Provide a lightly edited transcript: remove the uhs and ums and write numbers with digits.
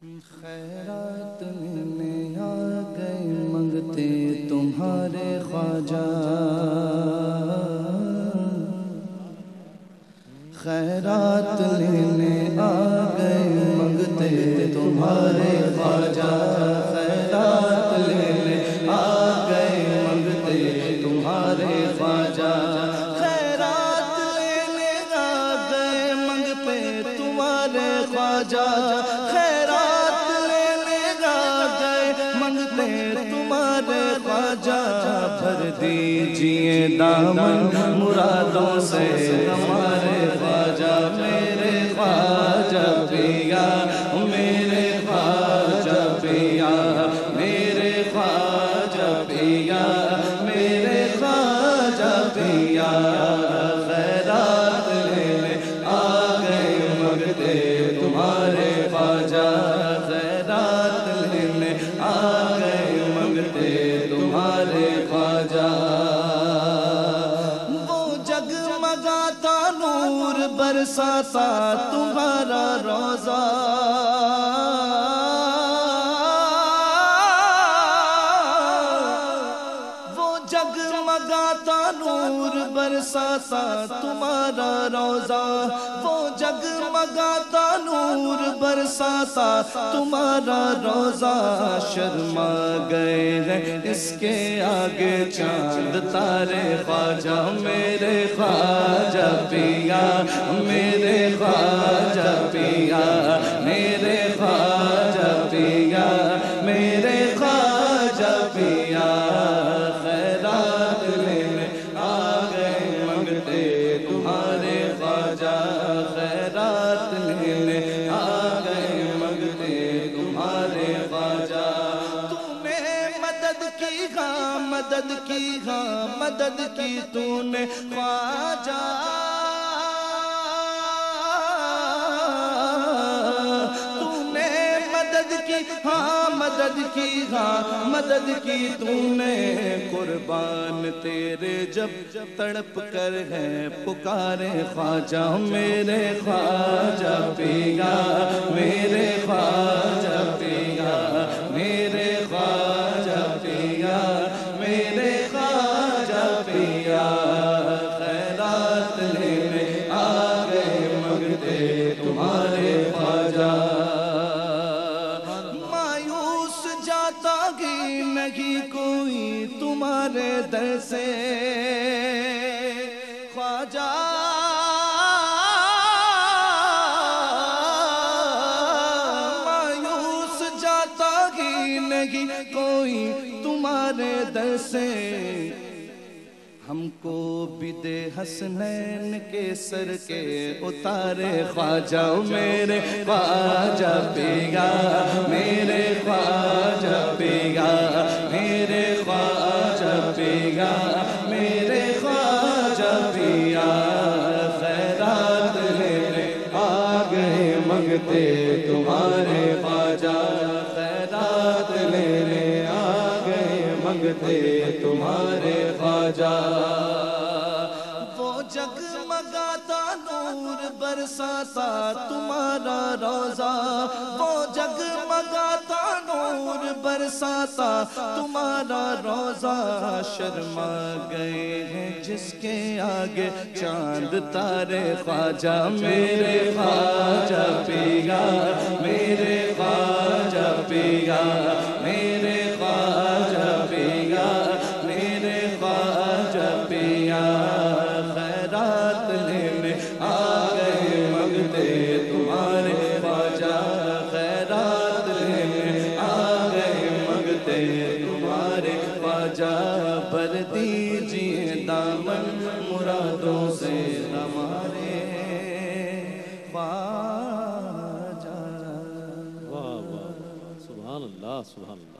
خیرات لینے آ گئے منگتے تمہارے خواجہ، خیرات لینے آ گئے منگتے تمہارے خواجہ، خیرات لینے آ گئے منگتے تمہارے خواجہ، خیرات لینے آ گئے منگتے تمہارے خواجہ، تمہارے خواجہ بھر دیجئے دامن مرادوں سے ہمارے خواجہ، میرے خواجہ پیا، میرے خواجہ پیا، میرے خواجہ پیا، میرے خواجہ پیا، خیرات لینے آ گئے منگتے تمہارے خواجہ، خیرات لینے آ گئے منگتے تمہارے خواجہ، وہ جگمگاتا نور برساتا تمہارا روضہ، وہ جگمگاتا نور برساتا تمہارا روضہ، وہ جگمگاتا نور برساتا تمہارا روضہ، شرما گئے ہیں اس کے آگے چاند تارے خواجہ، میرے خواجہ پیا، میرے خواجہ پیا، میرے خواجہ پیا، میرے خواجہ پیا، خیرات لینے آ گئے منگتے تمہارے خواجہ، خیرات لینے آ گئے منگتے تمہارے خواجہ، تو نے مدد کی ہاں مدد کی ہاں مدد کی تو نے خواجہ، تو نے مدد کی ہاں مدد کی ہاں مدد کی تو نے، قربان تیرے جب تڑپ کر ہے پکارے خواجہ، میرے خواجہ پیا، میرے خواجہ پیا، میرے خواجہ پیا، میرے خواجہ پیا، خیرات لینے آ گئے منگتے تمہارے خواجہ، مایوس جاتا ہی نہیں کوئی تمہارے در سے خواجہ، مایوس جاتا ہی نہیں کوئی تمہارے در سے، ہم کو بھی دے حسنین کے سر کے اتارے خواجہ، میرے خواجہ پیا، میرے خواجہ پیا، میرے خواجہ پیا، میرے خواجہ پیا، خیرات لینے آ گئے منگتے تمہارے خواجہ، خیرات لینے آ گئے منگتے تمہارے خواجہ، وہ جگمگاتا نور برساتا تمہارا روضہ، وہ جگمگاتا نور برساتا تمہارا روضہ، شرما گئے ہیں جس کے آگے چاند تارے خواجہ، میرے خواجہ پیا، میرے خواجہ پیا، میرے خواجہ پیا، میرے خواجہ پیا، خیرات لینے آ گئے منگتے تمہارے خواجہ، خیرات لینے آ گئے منگتے تمہارے خواجہ، بھر دیجئے دامن مرادوں سے ہمارے خواجہ، واہ واہ، سبحان اللہ سبحان اللہ۔